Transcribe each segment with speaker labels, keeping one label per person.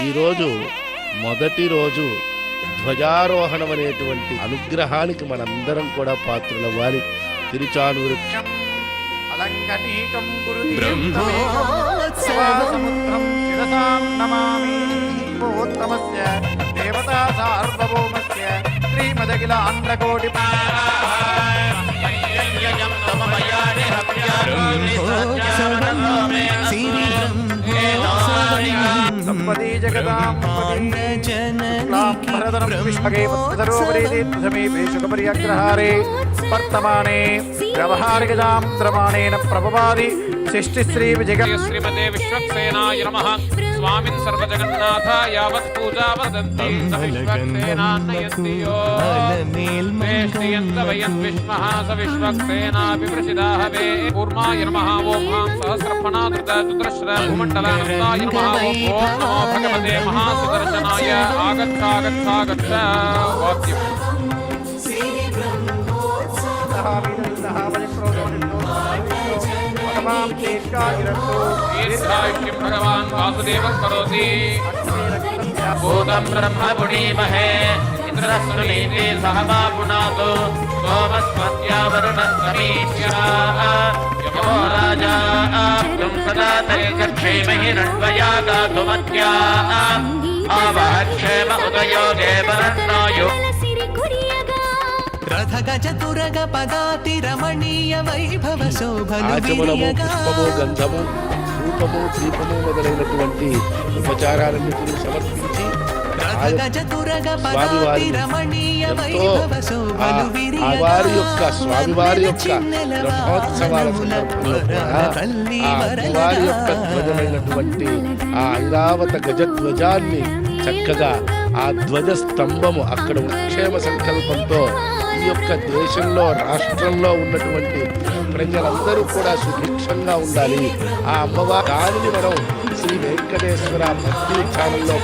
Speaker 1: ఈరోజు మొదటి రోజు ధ్వజారోహణం అనేటువంటి అనుగ్రహానికి మనందరం కూడా పాత్రులవ్వాలి. తిరుచానూరు
Speaker 2: అలంకనీకం బ్రహ్మోత్సవం శిరసాం నమామి ఉత్తమస్య దేవతా సార్వభౌమస్య శ్రీమదఖిల అండకోటి సంపదీ జగదాం పుష్పగేపర్యాగ్రహారే వర్తమానే వ్యవహారికజాం ద్రమాణేన ప్రభవాది శిష్టిశ్రీ విజయ
Speaker 3: శ్రీమతే విశ్వక్సేనాయ నమః. స్వామిన్ సర్వజగన్నాథ యావత్ పూజా వదంతి విశ్వక్సేనాన్నయంతియో వేష్టియంత వయన్ విష్మః స విశ్వక్సేనాపి ప్రసిదాః వే. కూర్మాయ నమః. ఓం హాం సహస్రఫణాధృత దుద్రశ్ర భూమండలానందాయ నమః. ఓం నమో భగవతే మహాసుదర్శనాయ. ఆగచ్ఛాగచ్ఛాగచ్ఛ వాక్యం దీర్ఘాయుష్యం భగవాన్ వాసుదేవః కరోతి. భూతం బ్రహ్మ పుణీమహే ఇంద్రస్సునీతి సహ మా పునాతో సోమస్వస్యా వరుణః సమీక్ష్యాః యమో రాజా త్వం సదా తైర్క్షేమహి రణ్వయా గాతుమత్యాః ఆవహక్షేమ ఉదయోగే వరన్నోయు
Speaker 4: రథ గజ తురగ పదాతి రమణీయ వైభవ శోభను
Speaker 1: ఆచమనము, పుష్పము, గంధము, రూపము, దీపము మొదలైనటువంటి ఉపచారాలన్నిటిని సమర్పించి
Speaker 4: రథ గజ తురగ పదాతి రమణీయ వైభవ శోభను
Speaker 1: ఆ వారి యొక్క స్వామివారి యొక్క బ్రహ్మోత్సవాల సందర్భంలో కూడా ఆ అమ్మవారి యొక్క ధ్వజమైనటువంటి ఆ ఐరావత గజధ్వజాన్ని చక్కగా ఆ ధ్వజ స్తంభము అక్కడ ఉక్షేమ సంకల్పంతో ఈ యొక్క దేశంలో రాష్ట్రంలో ఉన్నటువంటి ప్రజలందరూ కూడా సుభిక్షంగా ఉండాలి. ఆ అమ్మవారి దానిని మనం శ్రీ వెంకటేశ్వర భక్తి ఛానల్లో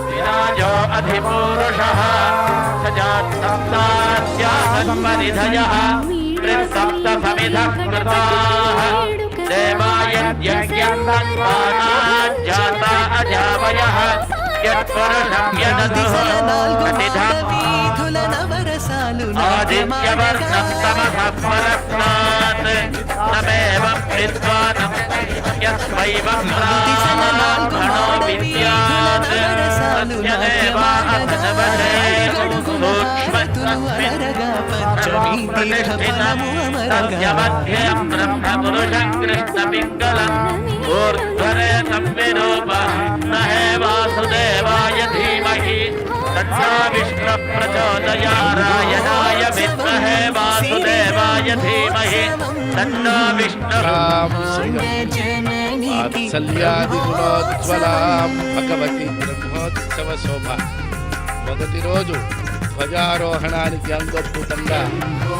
Speaker 3: విరాజో అధిపూరుషః సజాత్సప్తాస్యాసంపరిధయః త్రిసప్త సమిధః కృతాః దేవాయజ్ఞం తన్వానాజ్జాతా అజావయః యత్పురుషం యదదుః
Speaker 4: వీధుల నవరసాలు
Speaker 3: ఆదిత్యవర్ణం తమసః పరస్మాత్ తమేవం విద్వానం యస్వైవం బ్రాహ్మణో విద్యాత్ తస్య దేవా అభినవతే సూక్ష్మస్మిన్ ప్రతిష్ఠితం తస్య మధ్యం బ్రహ్మపురుషం కృష్ణపింగళం ఊర్ధ్వరేతం విరూపః నహే వాసుదేవాయ ధీమహి తన్నో విష్ణు ప్రచోదయారాయణాయ విద్మహే వాసుదేవాయ ధీమహి తన్నో విష్ణు
Speaker 1: వాత్సల్యాది గుణోజ్వలాం భగవతి బ్రహ్మోత్సవ శోభ. మొదటి రోజు ధ్వజారోహణానికి అంగద్భుతంగా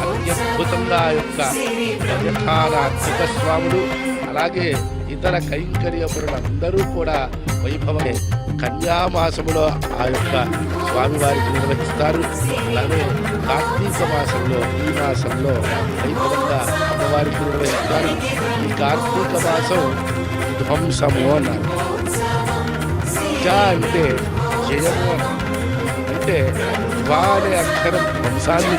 Speaker 1: అత్యద్భుతంగా యొక్క యథానాత్మిక స్వాములు అలాగే ఇతర కైంకర్యపురులందరూ కూడా వైభవమే కన్యామాసములో ఆ యొక్క స్వామివారికి నిర్వహిస్తారు. అలాగే కార్తీక మాసంలో ఈ మాసంలో వైభవంగా అమ్మవారికి నిర్వహిస్తారు. ఈ కార్తీక మాసం ధ్వంసము అన్నారు. అంటే జయము అంటే ధ్వా అనే అక్షరం ధ్వంసాన్ని